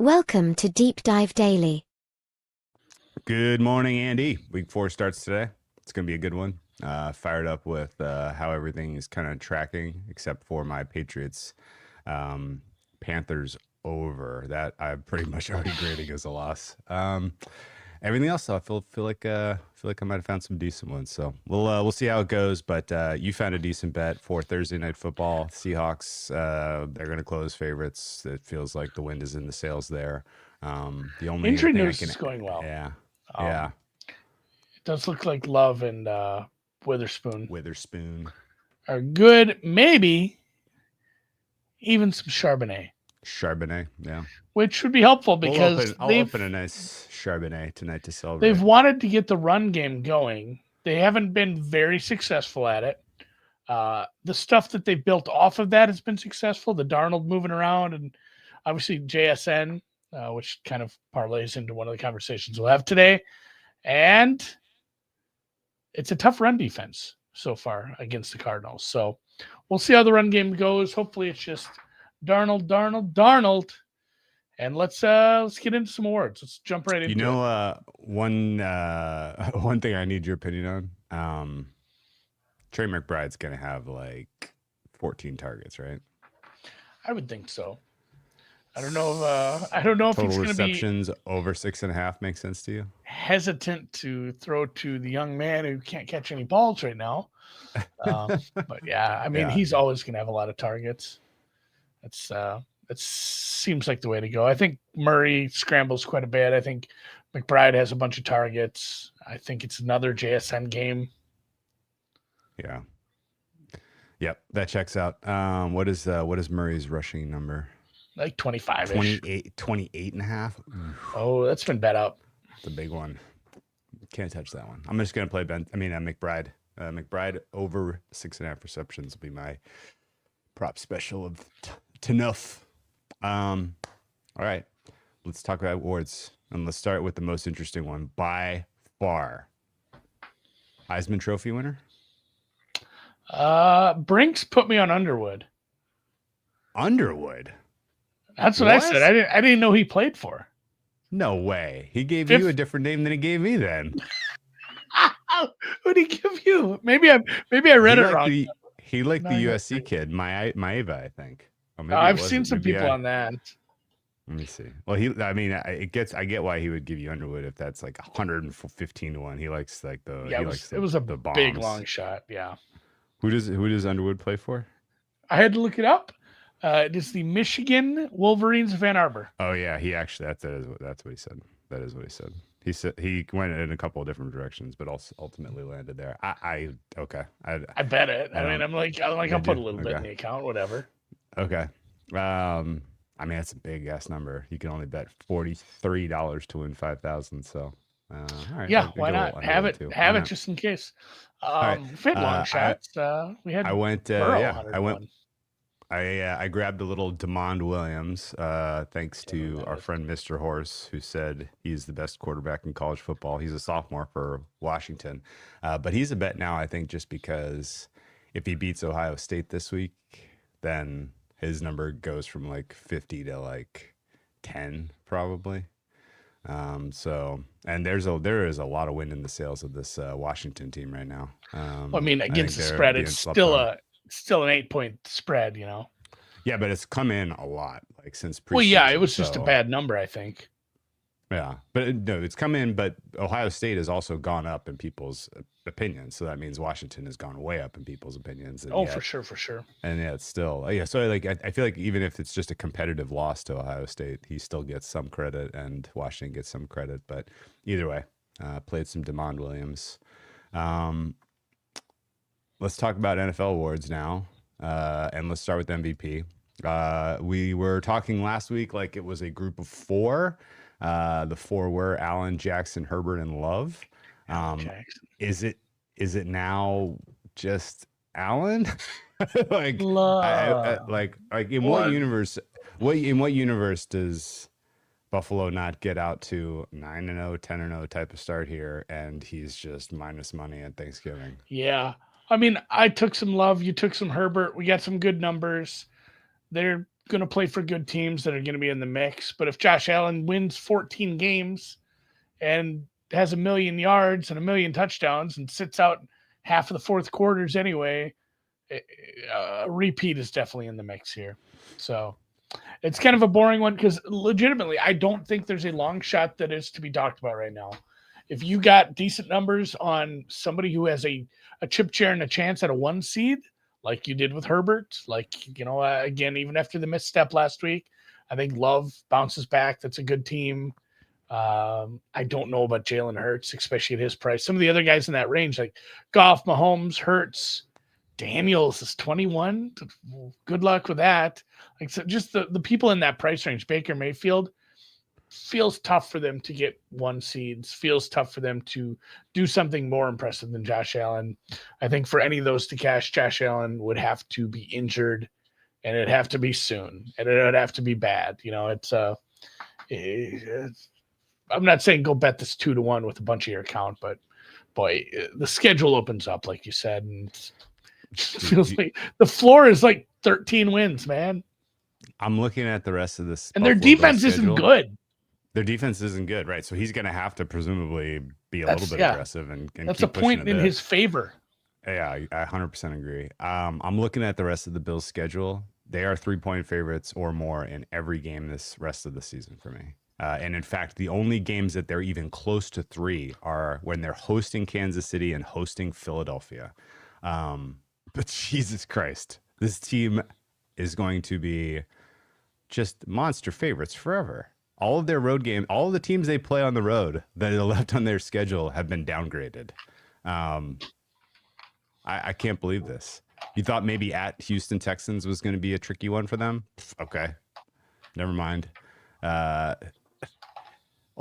Welcome to Deep Dive Daily. Good morning, Andy. Week 4 starts today. It's going to be a good one. Fired up with how everything is kind of tracking, except for my Patriots Panthers over. That I'm pretty much already grading as a loss. Everything else, though, I feel like I might have found some decent ones. So we'll see how it goes. But you found a decent bet for Thursday Night Football. Seahawks, they're going to close favorites. It feels like the wind is in the sails there. The only Injury thing I news can, is going well. yeah. It does look like Love and Witherspoon are good. Maybe even some Charbonnet, yeah. which would be helpful because I'll open a nice Charbonnet tonight to celebrate. they've wanted to get the run game going. They haven't been very successful at it. The stuff that they've built off of that has been successful. The Darnold moving around and obviously JSN, which kind of parlays into one of the conversations we'll have today. And it's a tough run defense so far against the Cardinals. So we'll see how the run game goes. Hopefully it's just Darnold. And let's get into some awards. Let's jump right into it. One thing I need your opinion on. Trey McBride's going to have like 14 targets, right? I would think so. I don't know if total he's going to be receptions over 6.5 makes sense to you. Hesitant to throw to the young man who can't catch any balls right now. But yeah, I mean, he's always going to have a lot of targets. It seems like the way to go. I think Murray scrambles quite a bit. I think McBride has a bunch of targets. I think it's another JSN game. Yeah. Yep, that checks out. What is Murray's rushing number? Like 25-ish. 28 and a half. Oh, that's been bet up. It's a big one. Can't touch that one. I'm just going to play McBride. McBride over 6.5 receptions will be my prop special of enough. All right, let's talk about awards. And let's start with the most interesting one by far. Heisman Trophy winner? Brinks put me on Underwood. Underwood? That's what I said. I didn't know he played for. No way. He gave you a different name than he gave me then. Who'd he give you? Maybe I read it wrong. He liked the USC kid, Maeva, I think. I've seen some people on that. Let me see. Well, I get why he would give you Underwood if that's like 115 to 1. He likes like the it was a big long shot. Yeah. Who does Underwood play for? I had to look it up. It is the Michigan Wolverines of Ann Arbor. Oh yeah, he actually that's what he said. That is what he said. He said he went in a couple of different directions, but also ultimately landed there. I bet it. I'll put a little bit in the account, whatever. Okay. That's a big ass number. You can only bet $43 to win 5,000. So, all right. Yeah, why not have it? Have it just in case. If we had long shots, we had. I grabbed a little DeMond Williams, thanks to our friend Mr. Horse, who said he's the best quarterback in college football. He's a sophomore for Washington, but he's a bet now, I think, just because if he beats Ohio State this week, then his number goes from like 50 to like 10 probably. And there is a lot of wind in the sails of this Washington team right now. Against the spread, it's still an 8-point spread, you know. Yeah, but it's come in a lot, like since preseason. Well, yeah, it was just a bad number, I think. Yeah, but no, it's come in, but Ohio State has also gone up in people's opinions. So that means Washington has gone way up in people's opinions. For sure. And yeah, it's still, So I feel like even if it's just a competitive loss to Ohio State, he still gets some credit and Washington gets some credit. But either way, played some DeMond Williams. Let's talk about NFL awards now. And let's start with MVP. We were talking last week like it was a group of 4. The 4 were Allen, Jackson, Herbert, and Love. Is it now just Allen? In what universe? In what universe does Buffalo not get out to 9-0, 10-0 type of start here, and he's just minus money at Thanksgiving? Yeah, I took some Love, you took some Herbert. We got some good numbers. They're going to play for good teams that are going to be in the mix. But if Josh Allen wins 14 games and has 1 million yards and 1 million touchdowns and sits out half of the fourth quarters anyway, a repeat is definitely in the mix here. So it's kind of a boring one because legitimately, I don't think there's a long shot that is to be talked about right now. If you got decent numbers on somebody who has a chip chair and a chance at a 1 seed, like you did with Herbert, again, even after the misstep last week, I think Love bounces back. That's a good team. I don't know about Jalen Hurts, especially at his price. Some of the other guys in that range, like Goff, Mahomes, Hurts, Daniels is 21. Good luck with that. Like, so just the people in that price range, Baker Mayfield, feels tough for them to get 1 seeds, feels tough for them to do something more impressive than Josh Allen. I think for any of those to cash, Josh Allen would have to be injured, and it'd have to be soon, and it would have to be bad. I'm not saying go bet this 2-1 with a bunch of your account, but boy, the schedule opens up, like you said, and it feels like the floor is like 13 wins, man. I'm looking at the rest of this, and their defense isn't good. Their defense isn't good, right? So he's going to have to presumably be a little bit aggressive and that's keep a point in his favor. Yeah, I 100% agree. I'm looking at the rest of the Bills' schedule. They are 3-point favorites or more in every game this rest of the season for me. And in fact, the only games that they're even close to 3 are when they're hosting Kansas City and hosting Philadelphia. But Jesus Christ, this team is going to be just monster favorites forever. All of their road games, all of the teams they play on the road that are left on their schedule have been downgraded. I can't believe this. You thought maybe at Houston Texans was going to be a tricky one for them? Okay, never mind. Oh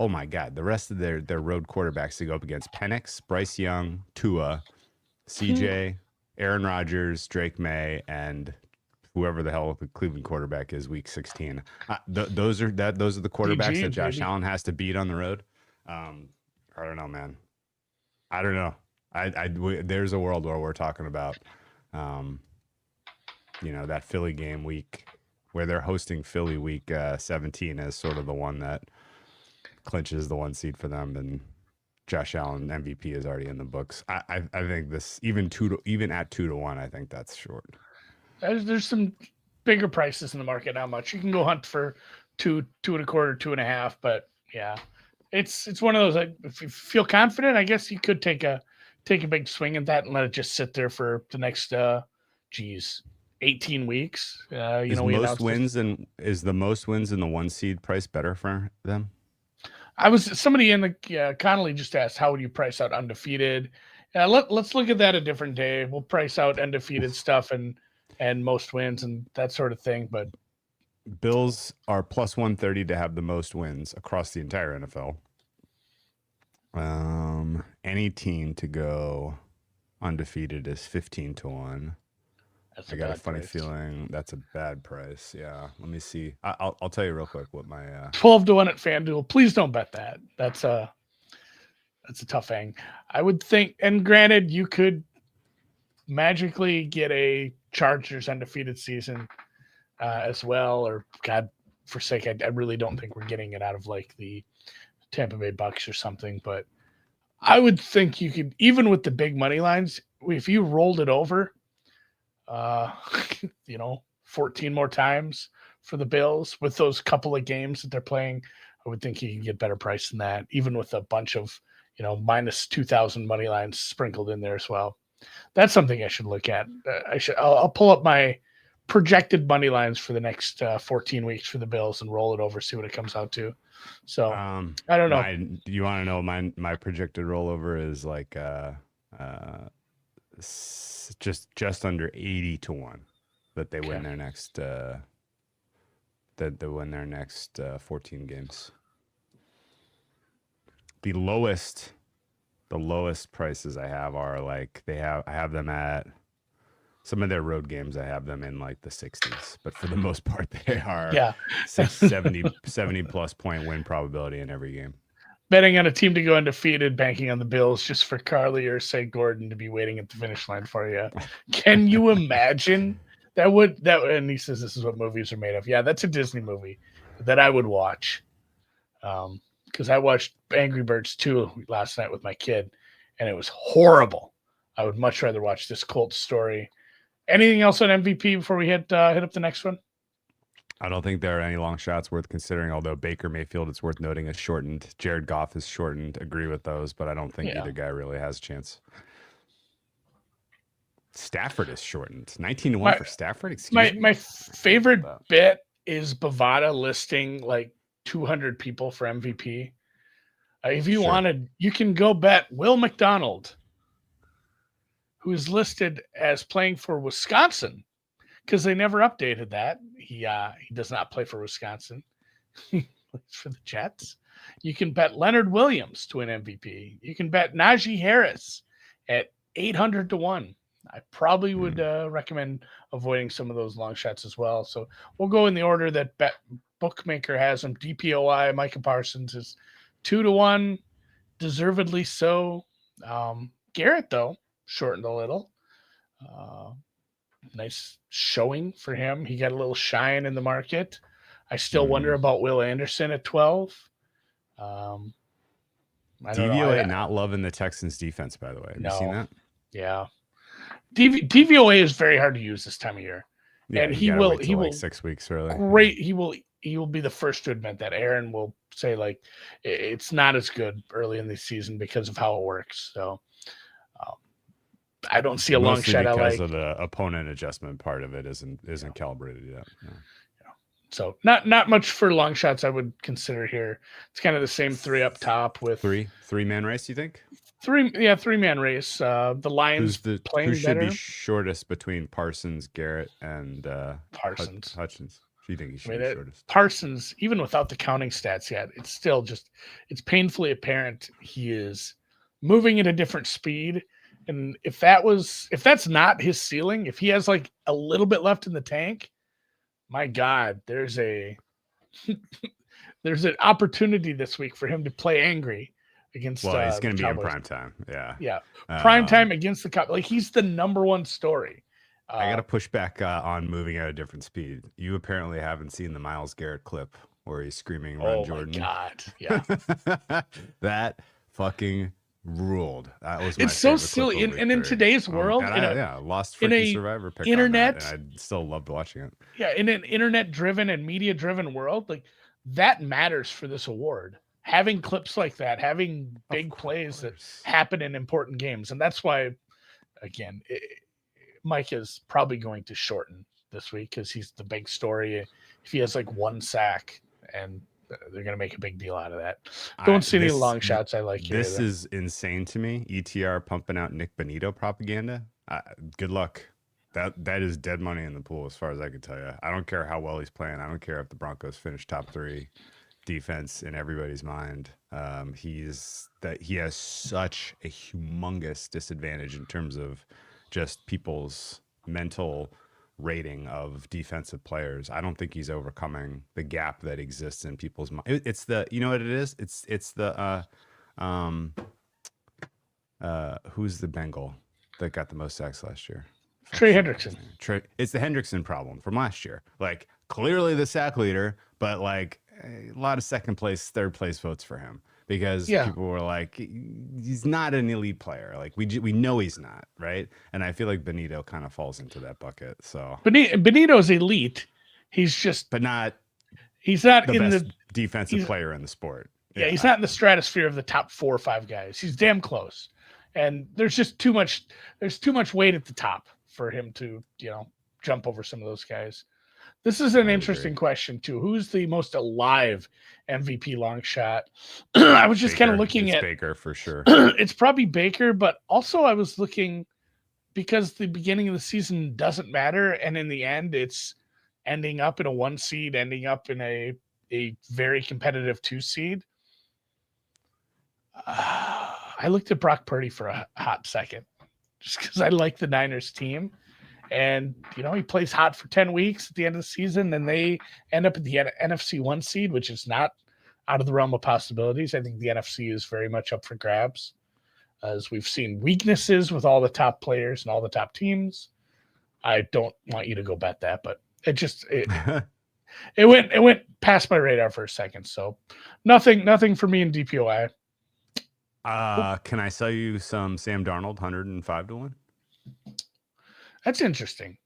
my God, the rest of their road quarterbacks to go up against: Penix, Bryce Young, Tua, CJ, Aaron Rodgers, Drake May, and whoever the hell the Cleveland quarterback is week 16. Those are the quarterbacks that Josh Allen has to beat on the road. I don't know, man. I don't know. There's a world where we're talking about, that Philly game week where they're hosting Philly week 17 as sort of the one that clinches the 1 seed for them, and Josh Allen MVP is already in the books. I think this even at 2-1, I think that's short. There's some bigger prices in the market. How much you can go hunt for 2.25, 2.5, but yeah, it's one of those. Like, if you feel confident, I guess you could take a big swing at that and let it just sit there for the next 18 weeks. Is the most wins in the 1 seed price better for them? Somebody in the Connolly just asked, how would you price out undefeated? Let's look at that a different day. We'll price out undefeated stuff and most wins and that sort of thing. But Bills are plus 130 to have the most wins across the entire NFL. Any team to go undefeated is 15-1. I got a funny feeling that's a bad price. Yeah, let me see. I'll tell you real quick what my 12-1 at FanDuel. Please don't bet that. That's a tough hang. I would think. And granted, you could magically get a Chargers undefeated season as well, or God forsake, I really don't think we're getting it out of like the Tampa Bay Bucks or something. But I would think you could, even with the big money lines, if you rolled it over, 14 more times for the Bills with those couple of games that they're playing, I would think you can get better price than that, even with a bunch of minus 2,000 money lines sprinkled in there as well. That's something I should look at. I'll pull up my projected money lines for the next 14 weeks for the Bills and roll it over, see what it comes out to. So I don't know. You want to know my projected rollover is like just under 80-1 that they win their next 14 games. The lowest prices I have are like I have them at some of their road games. I have them in like the 60s, but for the most part, they are 70 plus point win probability in every game. Betting on a team to go undefeated, banking on the Bills just for Carly or say Gordon to be waiting at the finish line for you. Can you imagine And he says this is what movies are made of. Yeah, that's a Disney movie that I would watch. Because I watched Angry Birds 2 last night with my kid, and it was horrible. I would much rather watch this Colts story. Anything else on MVP before we hit up the next one? I don't think there are any long shots worth considering, although Baker Mayfield, it's worth noting, is shortened. Jared Goff is shortened. Agree with those, but I don't think either guy really has a chance. Stafford is shortened. 19-1 for Stafford? Excuse me? My favorite bit is Bovada listing like 200 people for MVP. If you wanted, you can go bet Will McDonald, who is listed as playing for Wisconsin, because they never updated that. He does not play for Wisconsin. He plays for the Jets. You can bet Leonard Williams to win MVP. You can bet Najee Harris at 800-1. I probably would recommend avoiding some of those long shots as well. So we'll go in the order that Bookmaker has them. DPOI, Micah Parsons is 2-1, deservedly so. Garrett, though, shortened a little. Nice showing for him. He got a little shine in the market. I still wonder about Will Anderson at 12. DVOA not loving the Texans defense, by the way. Have you seen that? Yeah. DVOA is very hard to use this time of year. Yeah, and he will like 6 weeks early. Great. He will be the first to admit that. Aaron will say like it's not as good early in the season because of how it works. So I don't see a long shot. Because of the opponent adjustment part of it isn't calibrated yet. Yeah. So not much for long shots I would consider here. It's kind of the same three up top with three-man race, you think? Three-man race. The Lions playing who should better. be shortest between Parsons, Garrett, and Parsons. Hutchins? Do you think he should be shortest? Parsons, even without the counting stats yet, it's still it's painfully apparent he is moving at a different speed. And if that's not his ceiling, if he has like a little bit left in the tank, my God, there's an opportunity this week for him to play angry against. Well, he's going to be Cowboys. in prime time. Yeah. Prime time against the Cowboys. Like he's the number one story. I got to push back on moving at a different speed. You apparently haven't seen the Myles Garrett clip where he's screaming, "Run, Jordan!" Oh my God! Yeah, that fucking ruled. That was. It's so silly, and in today's world, lost freaking Survivor pick internet. On that, and I still loved watching it. Yeah, in an internet-driven and media-driven world, like that matters for this award. Having clips like that, having big plays that happen in important games, and that's why, again, Mike is probably going to shorten this week because he's the big story. If he has like one sack and they're going to make a big deal out of that. Don't see any long shots I like here. This is insane to me. ETR pumping out Nick Bonito propaganda. Good luck. That is dead money in the pool as far as I can tell you. I don't care how well he's playing. I don't care if the Broncos finish top 3 defense in everybody's mind. He has such a humongous disadvantage in terms of just people's mental rating of defensive players. I don't think he's overcoming the gap that exists in people's mind. It's the, you know what it is? It's the who's the Bengal that got the most sacks last year? Trey Hendrickson. It's the Hendrickson problem from last year. Like clearly the sack leader, but like a lot of second place, third place votes for him because people were like, he's not an elite player. Like we know he's not, right? And I feel like Benito kind of falls into that bucket. So Benito's elite. He's just, he's not the in best defensive player in the sport. Yeah, he's not in the stratosphere of the top 4 or 5 guys. He's damn close. And there's just too much weight at the top for him to, jump over some of those guys. This is an interesting question too. Who's the most alive MVP long shot? I was just kind of looking at Baker for sure. It's probably Baker, but also I was looking because the beginning of the season doesn't matter, and in the end, it's ending up in a 1 seed, ending up in a very competitive 2 seed. I looked at Brock Purdy for a hot second, just because I like the Niners team. And, he plays hot for 10 weeks at the end of the season, and they end up at the NFC 1 seed, which is not out of the realm of possibilities. I think the NFC is very much up for grabs, as we've seen weaknesses with all the top players and all the top teams. I don't want you to go bet that, but it went past my radar for a second. So nothing for me in DPOI. Can I sell you some Sam Darnold 105 to 1? That's interesting.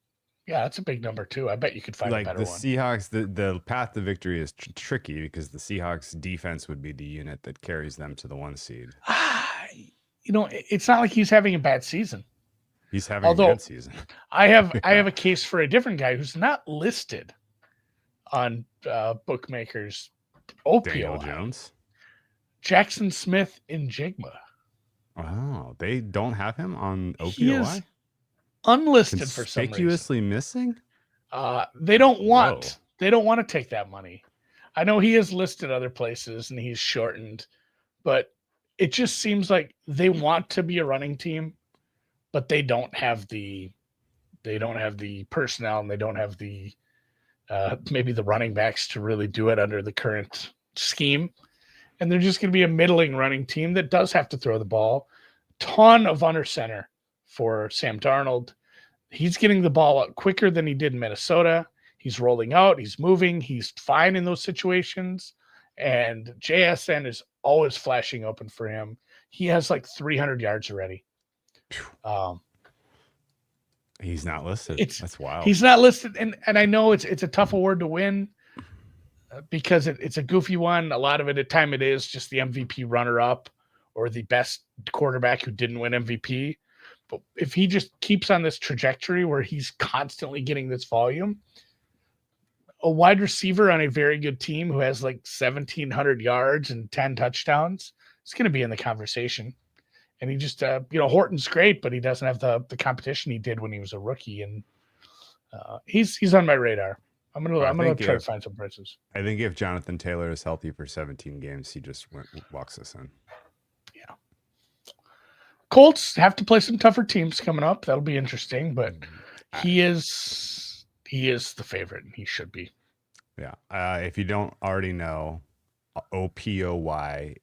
Yeah, that's a big number too. I bet you could find a Like better the one. Seahawks, the path to victory is tricky because the Seahawks defense would be the unit that carries them to the 1 seed. It's not like he's having a bad season. He's having a good season. I have a case for a different guy who's not listed on bookmakers. Daniel Jones, Jackson Smith in Jigma. Oh, they don't have him on OPOI? He is unlisted for some reason. Conspicuously missing? They don't want to take that money. I know he is listed other places and he's shortened, but it just seems like they want to be a running team, but they don't have the personnel and they don't have the maybe the running backs to really do it under the current scheme. And they're just going to be a middling running team that does have to throw the ball. Ton of under center for Sam Darnold. He's getting the ball out quicker than he did in Minnesota. He's rolling out. He's moving. He's fine in those situations. And JSN is always flashing open for him. He has like 300 yards already. He's not listed. That's wild. He's not listed. And I know it's a tough award to win because it's a goofy one. A lot of it at time it is just the MVP runner-up or the best quarterback who didn't win MVP. But if he just keeps on this trajectory where he's constantly getting this volume, a wide receiver on a very good team who has like 1,700 yards and 10 touchdowns is going to be in the conversation. And he just, Horton's great, but he doesn't have the competition he did when he was a rookie. And he's on my radar. I'm gonna try to find some prices. I think if Jonathan Taylor is healthy for 17 games, he just walks us in. Yeah. Colts have to play some tougher teams coming up. That'll be interesting, but he is the favorite, and he should be. Yeah. If you don't already know, OPOY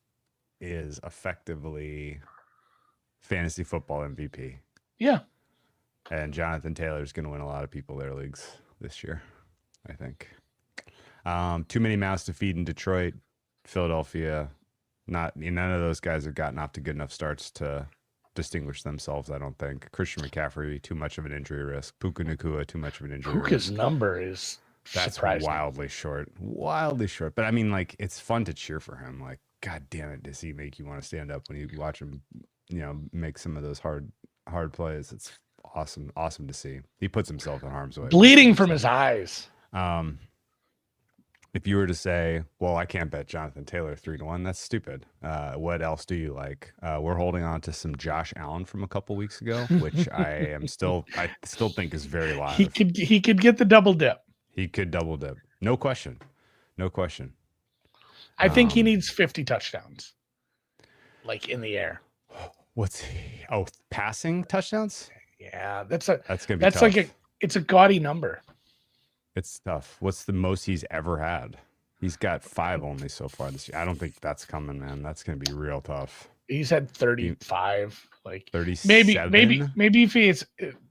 is effectively fantasy football MVP. Yeah. And Jonathan Taylor is going to win a lot of people their leagues this year, I think. Too many mouths to feed in Detroit, Philadelphia. None of those guys have gotten off to good enough starts to distinguish themselves, I don't think. Christian McCaffrey, too much of an injury risk. Puka Nacua, too much of an injury risk. Puka's number is surprising. Wildly short. But I mean, like, it's fun to cheer for him. Like, God damn it, does he make you want to stand up when you watch him, make some of those hard plays? It's awesome to see. He puts himself in harm's way. Bleeding from his eyes. If you were to say, well, I can't bet Jonathan Taylor 3-1, that's stupid. What else do you like? We're holding on to some Josh Allen from a couple weeks ago, which I still think is very live. He could get the double dip. He could double dip. No question. I think he needs 50 touchdowns, like in the air. What's he? Oh, passing touchdowns? Yeah, that's gonna be tough. It's a gaudy number. It's tough. What's the most he's ever had? He's got 5 only so far this year. I don't think that's coming, man. That's gonna be real tough. He's had 35, like 37. Maybe if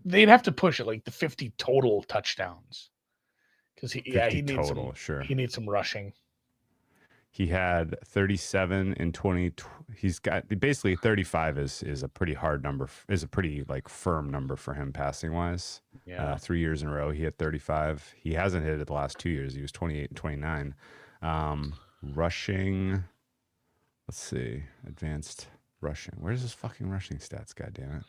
they'd have to push it like the 50 total touchdowns because he needs total. He needs some rushing. He had 37 in 20. He's got basically 35 is a pretty hard number. Is a pretty like firm number for him passing wise. Yeah. 3 years in a row, he had 35. He hasn't hit it the last 2 years. He was 28 and 29. Rushing. Let's see. Advanced rushing. Where's his fucking rushing stats? God damn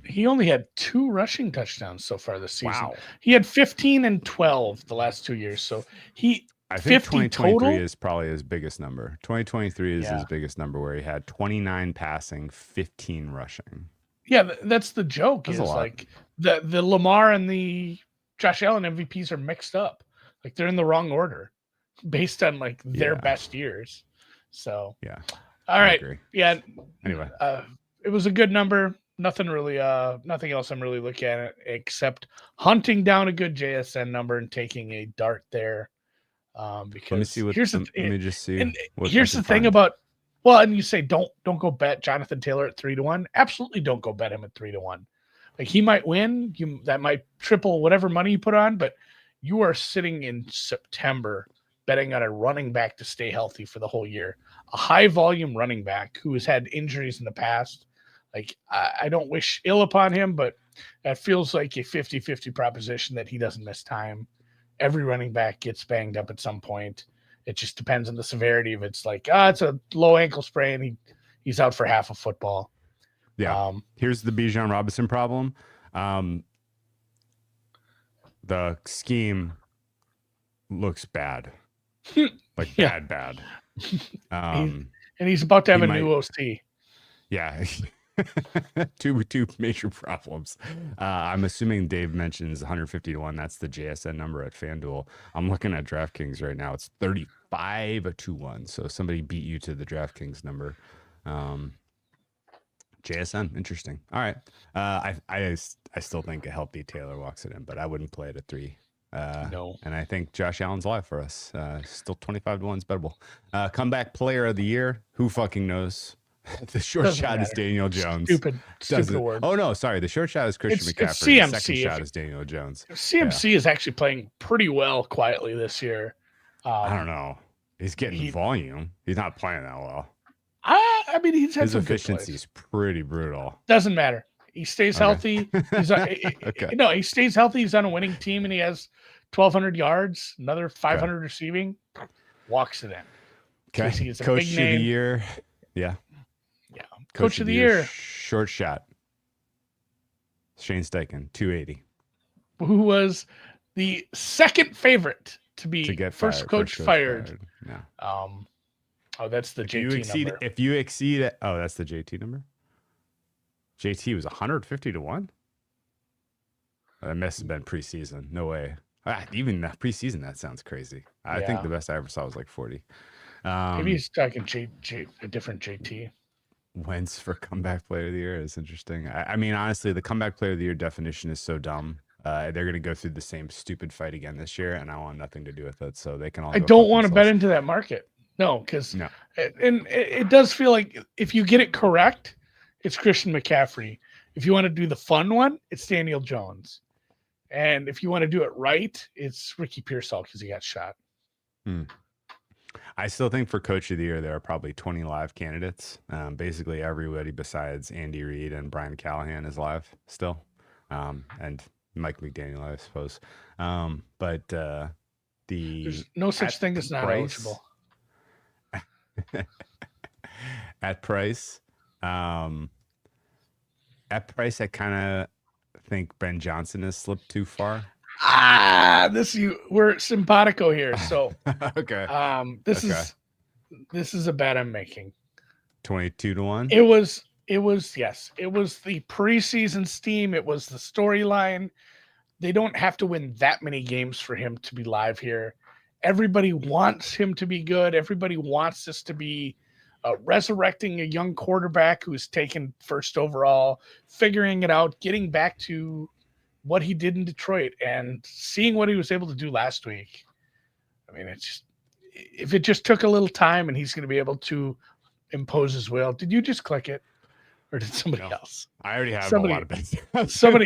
it. He only had 2 rushing touchdowns so far this season. Wow. He had 15 and 12 the last 2 years. So I think 2023 total? is probably his biggest number. 2023 is his biggest number, where he had 29 passing, 15 rushing. Yeah, that's the joke. That's is like the Lamar and the Josh Allen MVPs are mixed up. Like they're in the wrong order based on like their best years. So yeah. All right. Agree. Yeah. Anyway, it was a good number. Nothing else I'm really looking at except hunting down a good JSN number and taking a dart there. Because let me see what here's let me just see. And here's the thing about and you say don't go bet Jonathan Taylor at 3-1. Absolutely don't go bet him at 3-1. Like he might win, that might triple whatever money you put on, but you are sitting in September betting on a running back to stay healthy for the whole year. A high volume running back who has had injuries in the past. Like I don't wish ill upon him, but that feels like a 50-50 proposition that he doesn't miss time. Every running back gets banged up at some point. It just depends on the severity of it. It's like, it's a low ankle sprain. He's out for half of football. Yeah. Here's the Bijan Robinson problem. The scheme looks bad. Like bad. And he's about to have a new OC. Yeah. two major problems. I'm assuming Dave mentions 150 to 1. That's the JSN number at FanDuel. I'm looking at DraftKings right now. It's 35 to 1. So somebody beat you to the DraftKings number. JSN, interesting. All right. I still think a healthy Taylor walks it in, but I wouldn't play it at 3. No. And I think Josh Allen's live for us. Still 25 to 1 is bettable. Comeback player of the year. Who fucking knows? The short shot is Daniel Jones. Stupid word. Oh no, sorry. The short shot is Christian McCaffrey. It's CMC. The second shot is Daniel Jones. CMC is actually playing pretty well quietly this year. I don't know. He's getting volume. He's not playing that well. I mean, he's had his some efficiency is pretty brutal. Doesn't matter. He stays healthy. He's okay. No, he stays healthy. He's on a winning team, and he has 1,200 yards, another 500 receiving. Walks it in. Okay. Coach of the year. Yeah. Coach of the year. Short shot. Shane Steichen, 280. Who was the second favorite to get first coach fired. Yeah. That's the JT number. If you exceed it, that's the JT number. JT was 150 to 1. That must have been preseason. No way. Even preseason, that sounds crazy. I think the best I ever saw was like 40. Maybe he's talking a different JT. Wentz for comeback player of the year is interesting. I mean, honestly, the comeback player of the year definition is so dumb. They're going to go through the same stupid fight again this year, and I want nothing to do with it. So they can all. I don't want to bet into that market. No, because it does feel like if you get it correct, it's Christian McCaffrey. If you want to do the fun one, it's Daniel Jones. And if you want to do it right, it's Ricky Pearsall because he got shot. I still think for coach of the year, there are probably 20 live candidates. Basically, everybody besides Andy Reid and Brian Callahan is live still. And Mike McDaniel, I suppose. But there's no such thing as not eligible. At price, I kind of think Ben Johnson has slipped too far. We're simpatico here. So okay. This is a bet I'm making. 22 to 1. It was the preseason steam. It was the storyline. They don't have to win that many games for him to be live here. Everybody wants him to be good. Everybody wants this to be resurrecting a young quarterback who's taken first overall, figuring it out, getting back to what he did in Detroit and seeing what he was able to do last week. I mean, if it just took a little time and he's going to be able to impose his will. Did you just click it? Or did somebody else? I already have a lot of bets. Somebody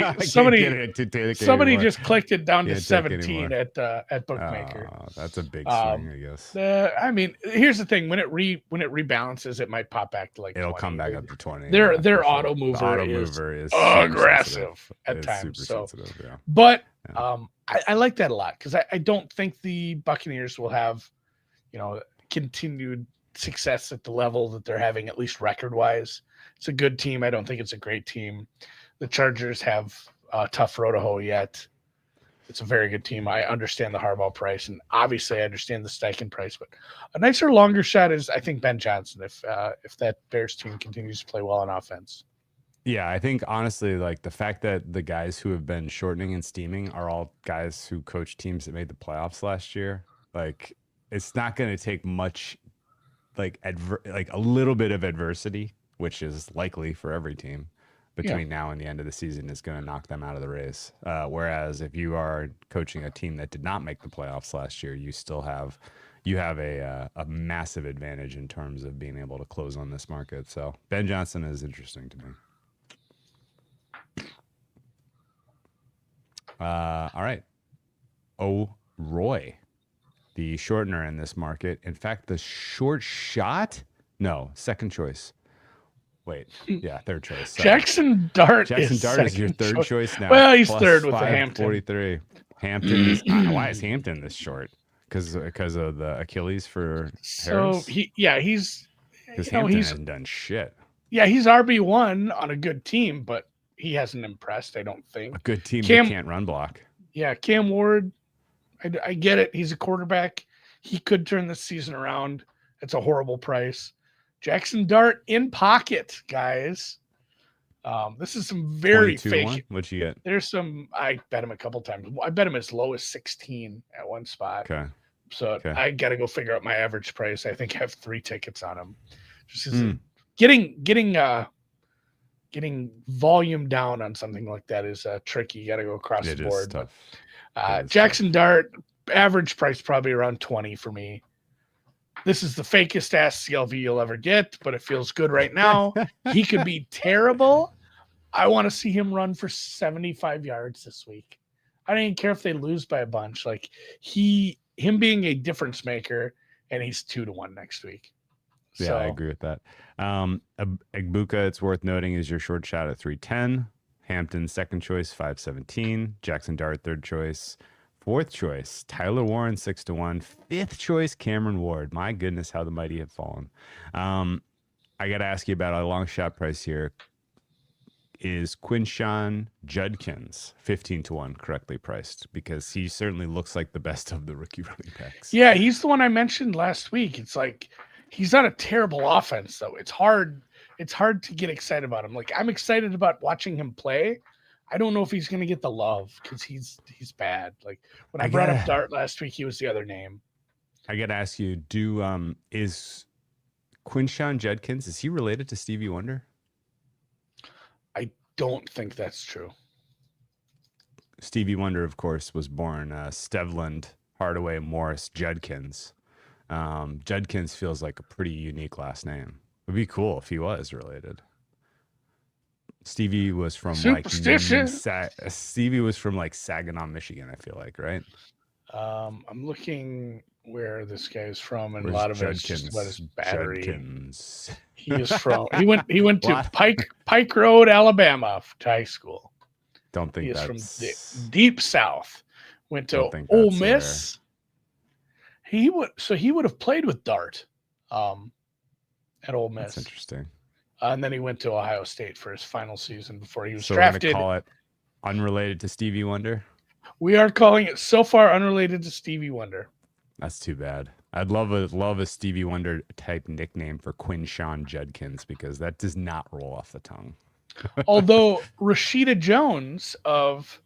just clicked it down to 17 at Bookmaker. That's a big swing, I guess. I mean, here's the thing: when it rebalances, it might pop back to like. It'll 20. come back up to 20. Their auto mover is aggressive at times. But I like that a lot because I don't think the Buccaneers will have, continued success at the level that they're having, at least record wise. It's a good team. I don't think it's a great team. The Chargers have a tough road to hoe yet. It's a very good team. I understand the Harbaugh price, and obviously I understand the Steichen price, but a nicer, longer shot is, I think, Ben Johnson if that Bears team continues to play well on offense. Yeah, I think honestly, like the fact that the guys who have been shortening and steaming are all guys who coached teams that made the playoffs last year. Like, it's not going to take much, like a little bit of adversity, which is likely for every team between now and the end of the season, is going to knock them out of the race. Whereas if you are coaching a team that did not make the playoffs last year, you have a massive advantage in terms of being able to close on this market. So Ben Johnson is interesting to me. All right. Roy, the shortener in this market. In fact, the short shot? No, second choice. Wait, yeah, third choice. Sorry. Jackson Dart Jackson is Dart is your second third choice now. Well, he's plus third with the Hampton. 543. Hampton is why is Hampton this short? Because of the Achilles for Harris. So he's because Hampton hasn't done shit. Yeah, he's RB1 on a good team, but he hasn't impressed. I don't think A good team that can't run block. Yeah, Cam Ward. I get it. He's a quarterback. He could turn this season around. It's a horrible price. Jackson Dart in pocket, guys. This is some very fake. What'd you get? There's some. I bet him a couple times. I bet him as low as 16 at one spot. Okay. So I got to go figure out my average price. I think I have 3 tickets on him. Just getting volume down on something like that is tricky. You got to go across the board. Tough. Jackson Dart, average price probably around 20 for me. This is the fakest ass CLV you'll ever get, but it feels good right now. He could be terrible. I want to see him run for 75 yards this week. I don't even care if they lose by a bunch. Like him being a difference maker, and he's 2-1 next week. Yeah, so, I agree with that. Egbuka, it's worth noting, is your short shot at 310. Hampton, second choice, 517. Jackson Dart, third choice. Fourth choice, Tyler Warren, 6-1. Fifth choice, Cameron Ward. My goodness, how the mighty have fallen. I got to ask you about a long shot price here. Is Quinshawn Judkins 15-1 correctly priced? Because he certainly looks like the best of the rookie running backs. Yeah, he's the one I mentioned last week. It's like he's not a terrible offense, though. It's hard to get excited about him. Like, I'm excited about watching him play. I don't know if he's going to get the love because he's bad. Like when I brought up Dart last week, he was the other name. I got to ask you, is Quinshawn Judkins, is he related to Stevie Wonder? I don't think that's true. Stevie Wonder, of course, was born Stevland Hardaway Morris Judkins. Judkins feels like a pretty unique last name. It would be cool if he was related. Stevie was from Stevie was from like Saginaw, Michigan, I feel like, right? I'm looking where this guy is from, and a lot of it is just about his battery. Judkins. He went to Pike Road, Alabama to high school. Don't think he is that's from the deep south. Went to Ole Miss. He would have played with Dart at Ole Miss. That's interesting. And then he went to Ohio State for his final season before he was drafted. We're gonna call it unrelated to Stevie Wonder? We are calling it so far unrelated to Stevie Wonder. That's too bad. I'd love a Stevie Wonder type nickname for Quinshawn Judkins because that does not roll off the tongue. Although Rashida Jones of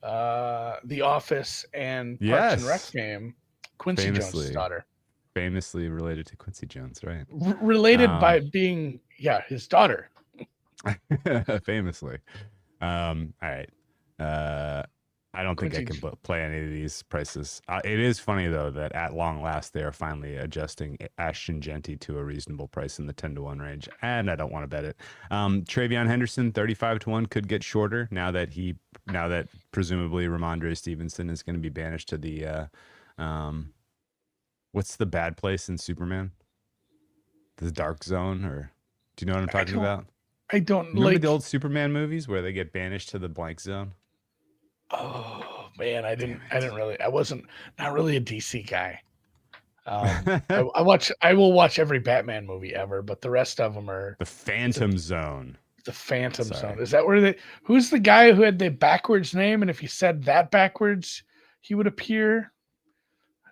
The Office and Parks and Rec fame, Quincy Jones' daughter. Famously related to Quincy Jones, right? Related by being, his daughter. Famously. All right. I don't think I can play any of these prices. It is funny, though, that at long last, they are finally adjusting Ashton Genty to a reasonable price in the 10-1 range, and I don't want to bet it. Travion Henderson, 35-1, could get shorter now that presumably Ramondre Stevenson is going to be banished to the what's the bad place in Superman? The dark zone, or do you know what I'm talking about? I don't. Remember the old Superman movies where they get banished to the blank zone? Oh man, I wasn't not really a DC guy. I will watch every Batman movie ever, but the rest of them are the Phantom Zone. The Phantom Zone. Is that where who's the guy who had the backwards name? And if you said that backwards, he would appear.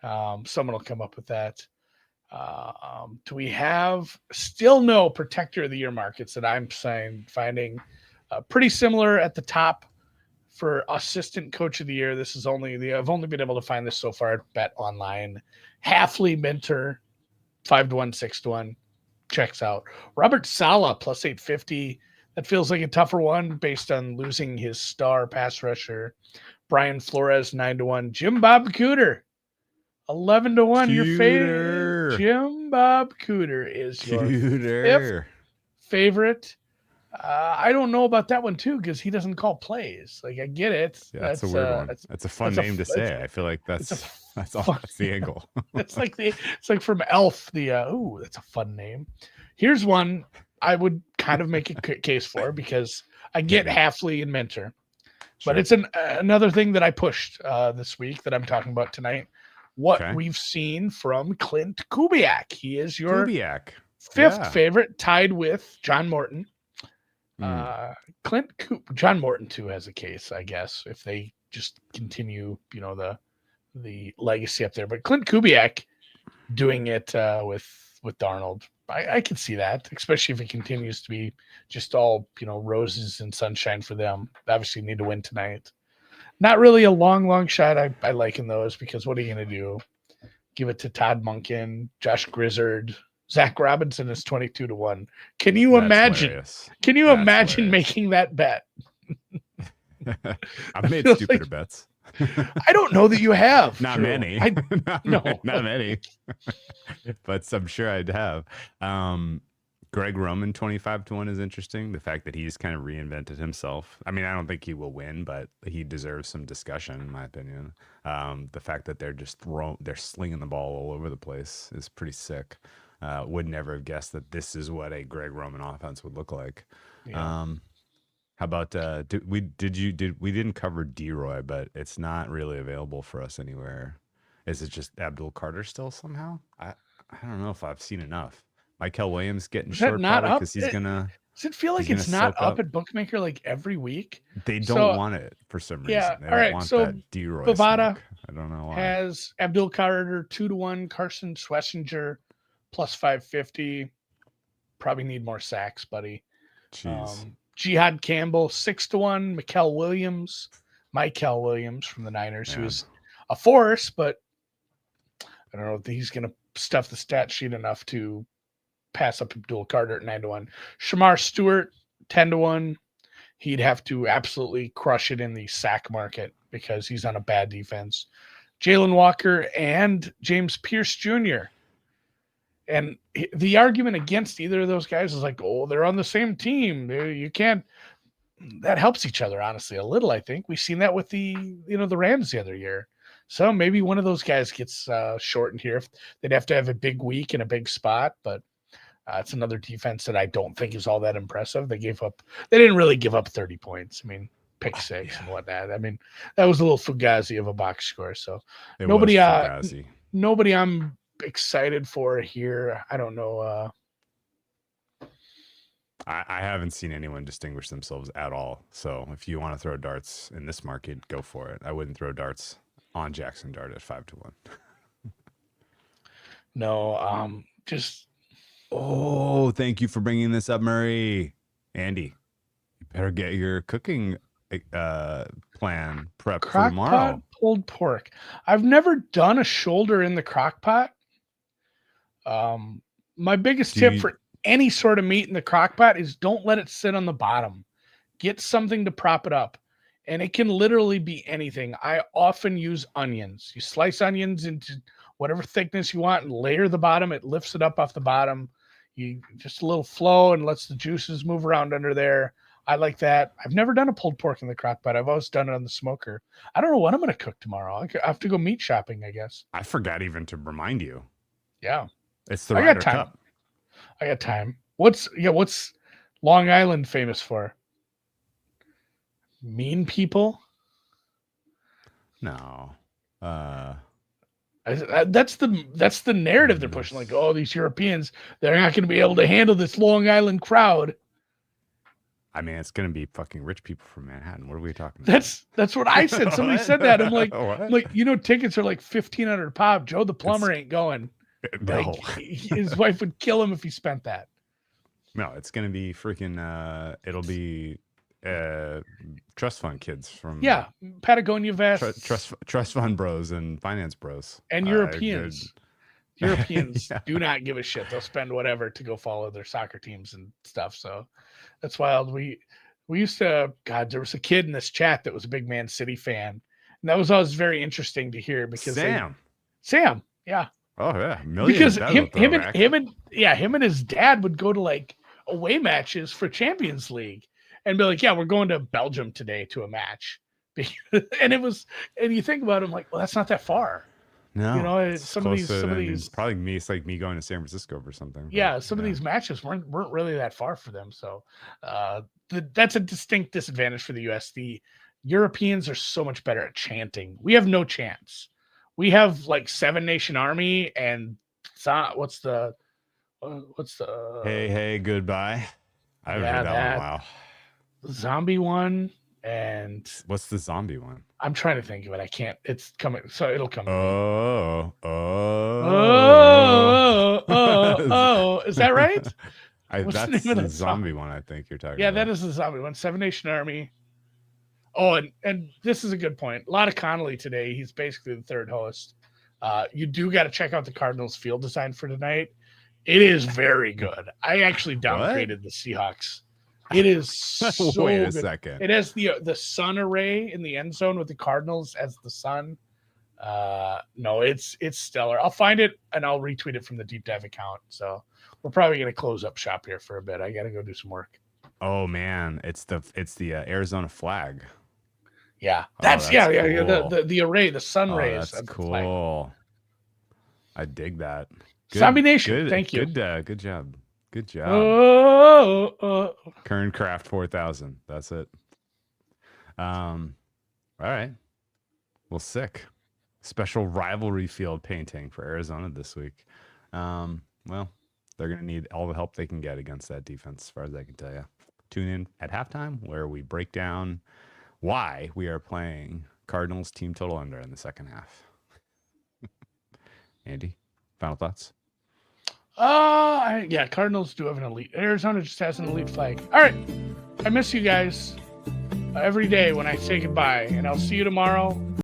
Someone will come up with that. Do we have still no Protector of the Year markets that I'm finding pretty similar at the top for Assistant Coach of the Year? This is I've only been able to find this so far at Bet Online. Halfley Minter, 5-1, 6-1, checks out. Robert Saleh plus 850. That feels like a tougher one based on losing his star pass rusher. Brian Flores 9-1. Jim Bob Cooter 11-1. Your favorite Jim Bob Cooter is your fifth favorite. I don't know about that one too because he doesn't call plays. Like I get it. Yeah, that's a weird one. That's a fun name to say. I feel like that's the angle. It's like from Elf. That's a fun name. Here's one I would kind of make a case for because I get Halfley and Mentor, but it's another thing that I pushed this week that I'm talking about tonight. What we've seen from Clint Kubiak. He is your fifth favorite, tied with John Morton. John Morton too has a case, I guess, if they just continue, the legacy up there. But Clint Kubiak doing it with Darnold, I can see that, especially if it continues to be just all roses and sunshine for them. Obviously, need to win tonight. Not really a long shot. I liken those because what are you going to do? Give it to Todd Monken, Josh Grizzard. Zach Robinson is 22-1. Can you imagine? Hilarious. Can you imagine making that bet? I've made stupider bets. I don't know that you have. Not Drew. many. Not many. But I'm sure I'd have. Greg Roman 25-1 is interesting. The fact that he's kind of reinvented himself. I mean, I don't think he will win, but he deserves some discussion, in my opinion. The fact that they're slinging the ball all over the place is pretty sick. Would never have guessed that this is what a Greg Roman offense would look like. Yeah. How about we didn't cover D-Roy, but it's not really available for us anywhere. Is it just Abdul Carter still somehow? I don't know if I've seen enough. Michael Williams getting short because he's gonna. Does it feel like it's not up at Bookmaker like every week? They don't want it for some reason. Yeah. They don't want that D-Roy. Bovada, I don't know why. Has Abdul Carter 2-1, Carson Schlesinger plus 550. Probably need more sacks, buddy. Jeez. Jihad Campbell 6-1. Mikel Williams from the Niners, who's a force, but I don't know if he's going to stuff the stat sheet enough to pass up Abdul Carter at 9-1. Shamar Stewart 10-1. He'd have to absolutely crush it in the sack market because he's on a bad defense. Jalen Walker and James Pierce Jr. And the argument against either of those guys is like, oh, they're on the same team. You can't. That helps each other, honestly, a little. I think we've seen that with the Rams the other year. So maybe one of those guys gets shortened here. They'd have to have a big week in a big spot, but it's another defense that I don't think is all that impressive. They didn't really give up 30 points. I mean, pick six and whatnot. I mean, that was a little fugazi of a box score. So nobody I'm excited for here. I don't know. I haven't seen anyone distinguish themselves at all. So if you want to throw darts in this market, go for it. I wouldn't throw darts on Jackson Dart at 5-1. No, just. Oh, thank you for bringing this up, Murray. Andy, you better get your cooking plan prep for tomorrow. Crock-pot pulled pork. I've never done a shoulder in the crock pot. My biggest tip for any sort of meat in the crock pot is don't let it sit on the bottom. Get something to prop it up. And it can literally be anything. I often use onions. You slice onions into whatever thickness you want and layer the bottom. It lifts it up off the bottom. You just a little flow and lets the juices move around under there. I like that. I've never done a pulled pork in the crock pot. I've always done it on the smoker. I don't know what I'm going to cook tomorrow. I have to go meat shopping, I guess. I forgot even to remind you. Yeah. It's the Ryder Cup. I got time. What's Long Island famous for? Mean people? No. That's the narrative they're pushing. Like, oh, these Europeans, they're not going to be able to handle this Long Island crowd. I mean, it's going to be fucking rich people from Manhattan. What are we talking about? That's what I said. Somebody said that. I'm like, tickets are like $1,500 a pop. Joe the plumber ain't going. No. Like, his wife would kill him if he spent that. No, it's going to be freaking, it'll be trust fund kids from Patagonia vests, trust fund bros and finance bros and Europeans. Europeans do not give a shit. They'll spend whatever to go follow their soccer teams and stuff. So that's wild. We used to, God, there was a kid in this chat that was a big Man City fan, and that was always very interesting to hear because Sam, yeah. Oh yeah, because him and his dad would go to like away matches for Champions League and be like, yeah, we're going to Belgium today to a match. And you think about it, I'm like, well, that's not that far. No, You know, it's some of these probably me. It's like me going to San Francisco for something. Yeah, some of these matches weren't really that far for them. So that's a distinct disadvantage for the US. The Europeans are so much better at chanting. We have no chance. We have like 7 Nation Army and what's the hey goodbye. I haven't heard that one in a while. Zombie one. And what's the zombie one? I'm trying to think of it. I can't. It's coming. So it'll come. Oh. Is that right? That's the zombie one. I think you're talking. Yeah, about. that is the zombie one. 7 Nation Army. Oh, and this is a good point. A lot of Connolly today. He's basically the third host. You do got to check out the Cardinals field design for tonight. It is very good. I actually downgraded the Seahawks. It is so Wait a good. second. It has the sun array in the end zone with the Cardinals as the sun. No, it's stellar. I'll find it and I'll retweet it from the Deep Dive account. So we're probably going to close up shop here for a bit. I got to go do some work. Oh man, it's the Arizona flag. Yeah, that's cool. The array, the sun rays. That's cool. I dig that. Good, Zombie Nation, thank you. Good job. Good job. Kern Craft 4000. That's it. All right. Well, sick. Special rivalry field painting for Arizona this week. Well, they're going to need all the help they can get against that defense, as far as I can tell you. Tune in at halftime where we break down why we are playing Cardinals team total under in the second half. Andy, final thoughts? Yeah, Cardinals do have an elite. Arizona just has an elite flag. All right. I miss you guys every day when I say goodbye, and I'll see you tomorrow.